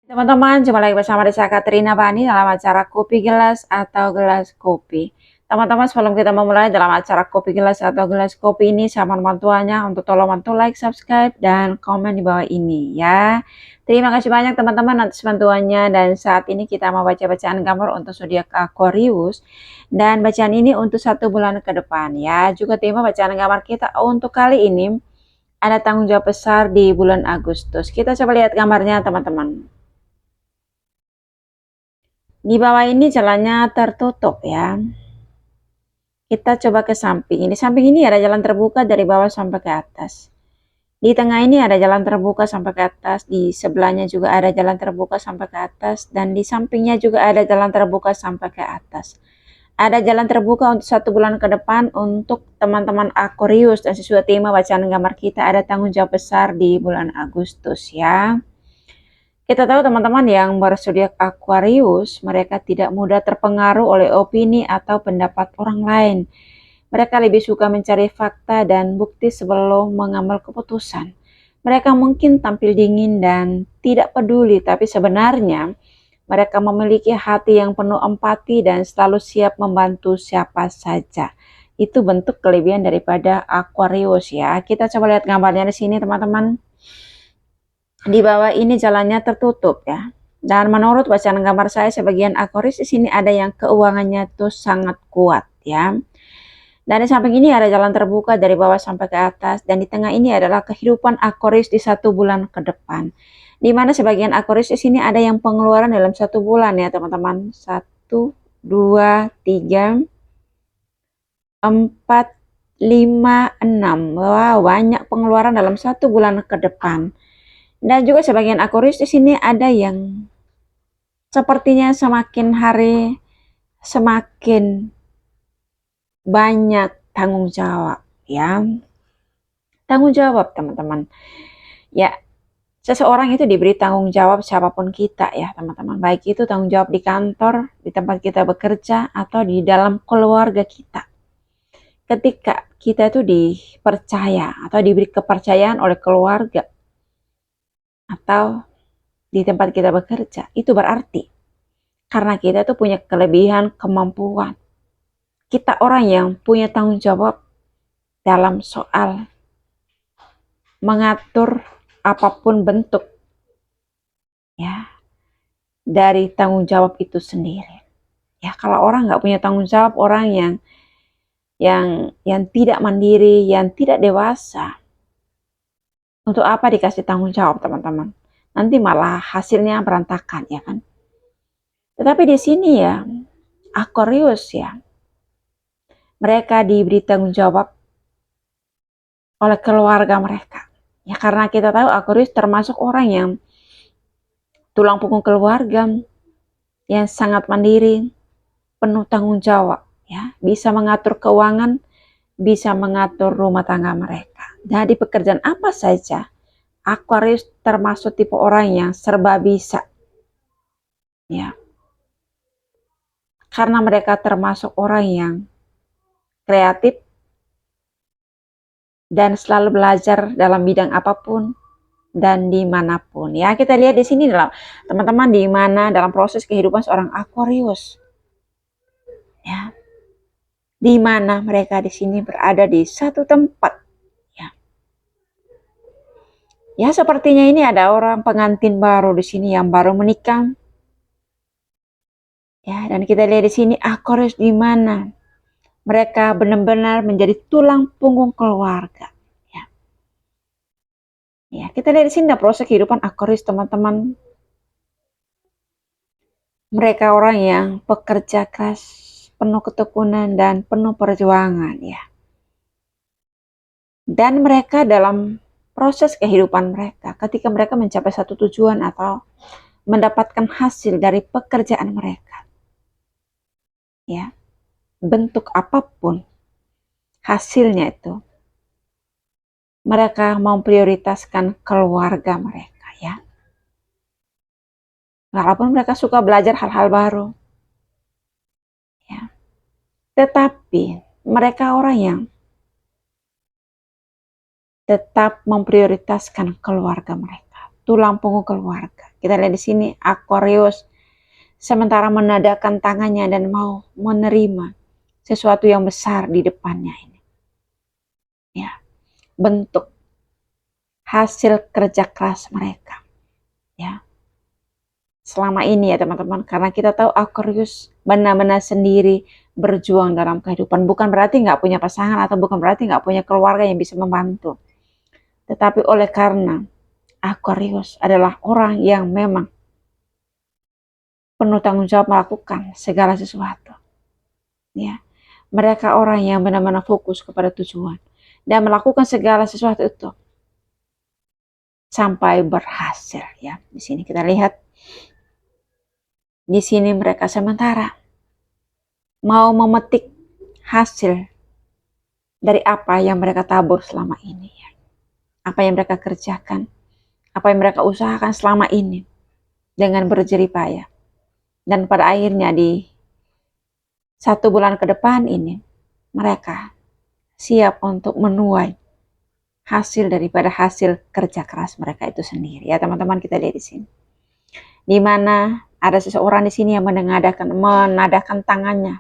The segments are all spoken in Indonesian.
Teman-teman, jumpa lagi bersama Desa Katrina Bani dalam acara Kopi Gelas atau Gelas Kopi. Teman-teman, sebelum kita memulai dalam acara Kopi Gelas atau Gelas Kopi ini, saya mohon bantuannya untuk tolong bantu like, subscribe, dan komen di bawah ini ya. Terima kasih banyak teman-teman atas bantuannya, dan saat ini kita mau baca bacaan gambar untuk zodiak Aquarius, dan bacaan ini untuk 1 bulan ke depan ya. Juga tema bacaan gambar kita untuk kali ini ada tanggung jawab besar di bulan Agustus. Kita coba lihat gambarnya teman-teman. Di bawah ini jalannya tertutup ya. Kita coba ke samping. Di samping ini ada jalan terbuka dari bawah sampai ke atas. Di tengah ini ada jalan terbuka sampai ke atas. Di sebelahnya juga ada jalan terbuka sampai ke atas. Dan di sampingnya juga ada jalan terbuka sampai ke atas. Ada jalan terbuka untuk 1 bulan ke depan untuk teman-teman Aquarius. Dan sesuai tema bacaan gambar kita ada tanggung jawab besar di bulan Agustus ya. Kita tahu teman-teman yang berzodiak Aquarius, mereka tidak mudah terpengaruh oleh opini atau pendapat orang lain. Mereka lebih suka mencari fakta dan bukti sebelum mengambil keputusan. Mereka mungkin tampil dingin dan tidak peduli, tapi sebenarnya mereka memiliki hati yang penuh empati dan selalu siap membantu siapa saja. Itu bentuk kelebihan daripada Aquarius ya. Kita coba lihat gambarnya di sini teman-teman. Di bawah ini jalannya tertutup ya. Dan menurut bacaan gambar saya sebagian Aquarius di sini ada yang keuangannya tuh sangat kuat ya. Dan di samping ini ada jalan terbuka dari bawah sampai ke atas, dan di tengah ini adalah kehidupan Aquarius di 1 bulan ke depan. Di mana sebagian Aquarius di sini ada yang pengeluaran dalam 1 bulan ya teman-teman. 1, 2, 3, 4, 5, 6. Wow, banyak pengeluaran dalam 1 bulan ke depan. Dan juga sebagian Aquarius di sini ada yang sepertinya semakin hari semakin banyak tanggung jawab ya. Tanggung jawab teman-teman. Ya, seseorang itu diberi tanggung jawab siapapun kita ya teman-teman. Baik itu tanggung jawab di kantor, di tempat kita bekerja, atau di dalam keluarga kita. Ketika kita itu dipercaya atau diberi kepercayaan oleh keluarga atau di tempat kita bekerja, itu berarti karena kita tuh punya kelebihan kemampuan. Kita orang yang punya tanggung jawab dalam soal mengatur apapun bentuk ya dari tanggung jawab itu sendiri. Ya, kalau orang nggak punya tanggung jawab, orang yang tidak mandiri, yang tidak dewasa, untuk apa dikasih tanggung jawab teman-teman? Nanti malah hasilnya berantakan ya kan. Tetapi di sini ya Aquarius ya, mereka diberi tanggung jawab oleh keluarga mereka. Ya karena kita tahu Aquarius termasuk orang yang tulang punggung keluarga, yang sangat mandiri, penuh tanggung jawab, ya, bisa mengatur keuangan, bisa mengatur rumah tangga mereka. Jadi pekerjaan apa saja, Aquarius termasuk tipe orang yang serba bisa. Ya. Karena mereka termasuk orang yang kreatif dan selalu belajar dalam bidang apapun dan dimanapun. Ya, kita lihat di sini dalam teman-teman di mana dalam proses kehidupan seorang Aquarius. Ya. Di mana mereka di sini berada di satu tempat. Ya. Ya, sepertinya ini ada orang pengantin baru di sini yang baru menikah. Ya, dan kita lihat di sini Aquarius di mana mereka benar-benar menjadi tulang punggung keluarga. Ya, kita lihat di sini proses kehidupan Aquarius teman-teman. Mereka orang yang pekerja keras, penuh ketekunan dan penuh perjuangan ya. Dan mereka dalam proses kehidupan mereka, ketika mereka mencapai satu tujuan atau mendapatkan hasil dari pekerjaan mereka, ya, bentuk apapun hasilnya itu, mereka memprioritaskan keluarga mereka ya. Walaupun mereka suka belajar hal-hal baru, ya, tetapi mereka orang yang tetap memprioritaskan keluarga mereka, tulang punggung keluarga. Kita lihat di sini Aquarius sementara menadahkan tangannya dan mau menerima sesuatu yang besar di depannya ini. Ya, bentuk hasil kerja keras mereka. Ya. Selama ini ya teman-teman, karena kita tahu Aquarius benar-benar sendiri berjuang dalam kehidupan. Bukan berarti nggak punya pasangan atau bukan berarti nggak punya keluarga yang bisa membantu. Tetapi oleh karena Aquarius adalah orang yang memang penuh tanggung jawab melakukan segala sesuatu. Ya, mereka orang yang benar-benar fokus kepada tujuan dan melakukan segala sesuatu itu sampai berhasil. Ya, di sini kita lihat. Di sini mereka sementara mau memetik hasil dari apa yang mereka tabur selama ini. Apa yang mereka kerjakan, apa yang mereka usahakan selama ini dengan berjerih payah. Dan pada akhirnya di 1 bulan ke depan ini, mereka siap untuk menuai hasil daripada hasil kerja keras mereka itu sendiri. Ya teman-teman, kita lihat di sini. Di mana ada seseorang di sini yang menadahkan tangannya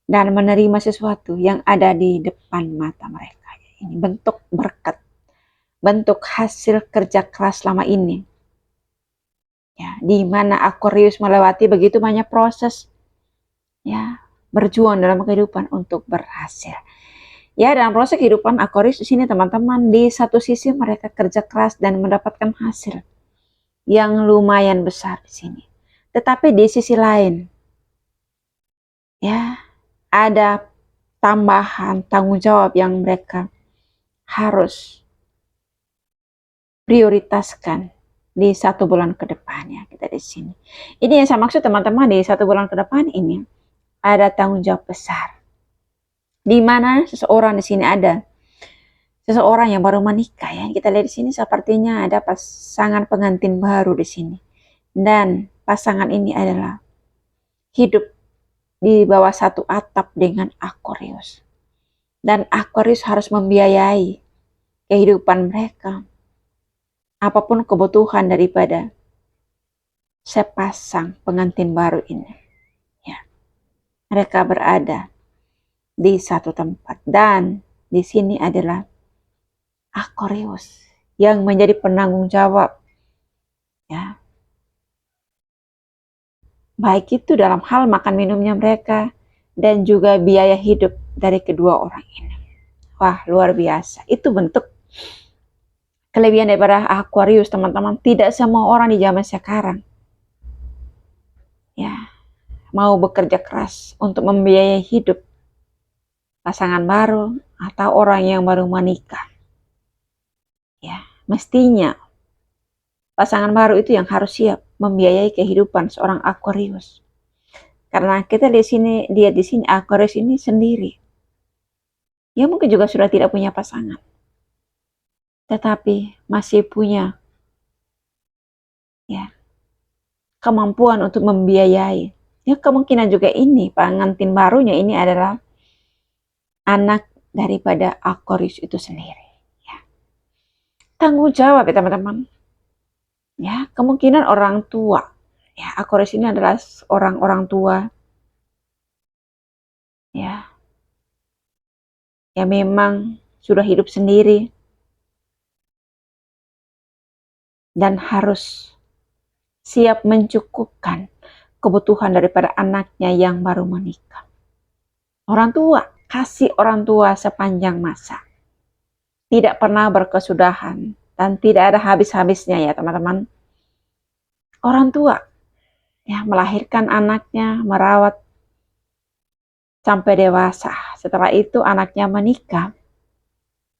dan menerima sesuatu yang ada di depan mata mereka. Ini bentuk berkat, bentuk hasil kerja keras selama ini. Ya, di mana Aquarius melewati begitu banyak proses, ya, berjuang dalam kehidupan untuk berhasil. Ya, dalam proses kehidupan Aquarius di sini teman-teman, di satu sisi mereka kerja keras dan mendapatkan hasil yang lumayan besar di sini. Tetapi di sisi lain, ya, ada tambahan tanggung jawab yang mereka harus prioritaskan di 1 bulan ke depannya. Kita di sini. Ini yang saya maksud teman-teman, di 1 bulan ke depan ini ada tanggung jawab besar. Di mana seseorang di sini ada seseorang yang baru menikah ya. Kita lihat di sini sepertinya ada pasangan pengantin baru di sini. Dan pasangan ini adalah hidup di bawah satu atap dengan Aquarius. Dan Aquarius harus membiayai kehidupan mereka. Apapun kebutuhan daripada sepasang pengantin baru ini. Ya. Mereka berada di satu tempat dan di sini adalah Aquarius yang menjadi penanggung jawab, ya, baik itu dalam hal makan minumnya mereka dan juga biaya hidup dari kedua orang ini. Wah, luar biasa. Itu bentuk kelebihan daripada Aquarius, teman-teman. Tidak semua orang di zaman sekarang, ya, mau bekerja keras untuk membiayai hidup pasangan baru atau orang yang baru menikah. Ya, mestinya pasangan baru itu yang harus siap membiayai kehidupan seorang Aquarius. Karena kita di sini, dia di sini Aquarius ini sendiri. Ya mungkin juga sudah tidak punya pasangan. Tetapi masih punya, ya, kemampuan untuk membiayai. Ya kemungkinan juga ini pengantin barunya ini adalah anak daripada Aquarius itu sendiri. Ya. Tanggung jawab ya teman-teman. Ya, kemungkinan orang tua. Ya, Aquarius ini adalah orang tua. Ya. Ya memang sudah hidup sendiri. Dan harus siap mencukupkan kebutuhan daripada anaknya yang baru menikah. Orang tua, kasih orang tua sepanjang masa. Tidak pernah berkesudahan dan tidak ada habis-habisnya ya teman-teman. Orang tua ya melahirkan anaknya, merawat sampai dewasa. Setelah itu anaknya menikah.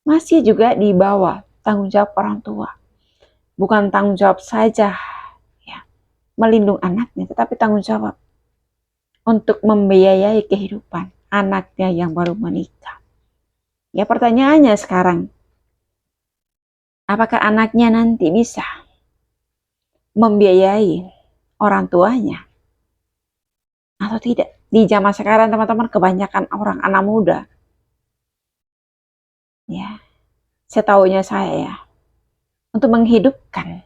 Masih juga di bawah tanggung jawab orang tua. Bukan tanggung jawab saja ya, melindungi anaknya, tetapi tanggung jawab untuk membiayai kehidupan anaknya yang baru menikah. Ya pertanyaannya sekarang, apakah anaknya nanti bisa membiayai orang tuanya atau tidak? Di zaman sekarang teman-teman, kebanyakan orang anak muda, ya, setahunya saya ya, untuk menghidupkan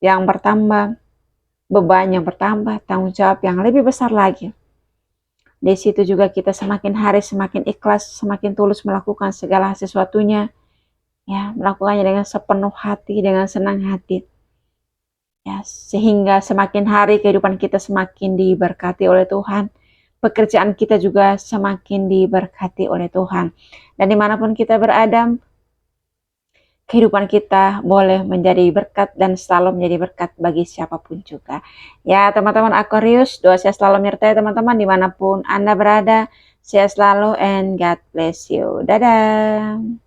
yang bertambah, beban yang bertambah, tanggung jawab yang lebih besar lagi. Di situ juga kita semakin hari semakin ikhlas, semakin tulus melakukan segala sesuatunya, ya, melakukannya dengan sepenuh hati, dengan senang hati. Ya, sehingga semakin hari kehidupan kita semakin diberkati oleh Tuhan. Pekerjaan kita juga semakin diberkati oleh Tuhan. Dan dimanapun kita berada, kehidupan kita boleh menjadi berkat dan selalu menjadi berkat bagi siapapun juga. Ya teman-teman Aquarius, doa saya selalu menyertai teman-teman dimanapun Anda berada. Sehat selalu and God bless you. Dadah.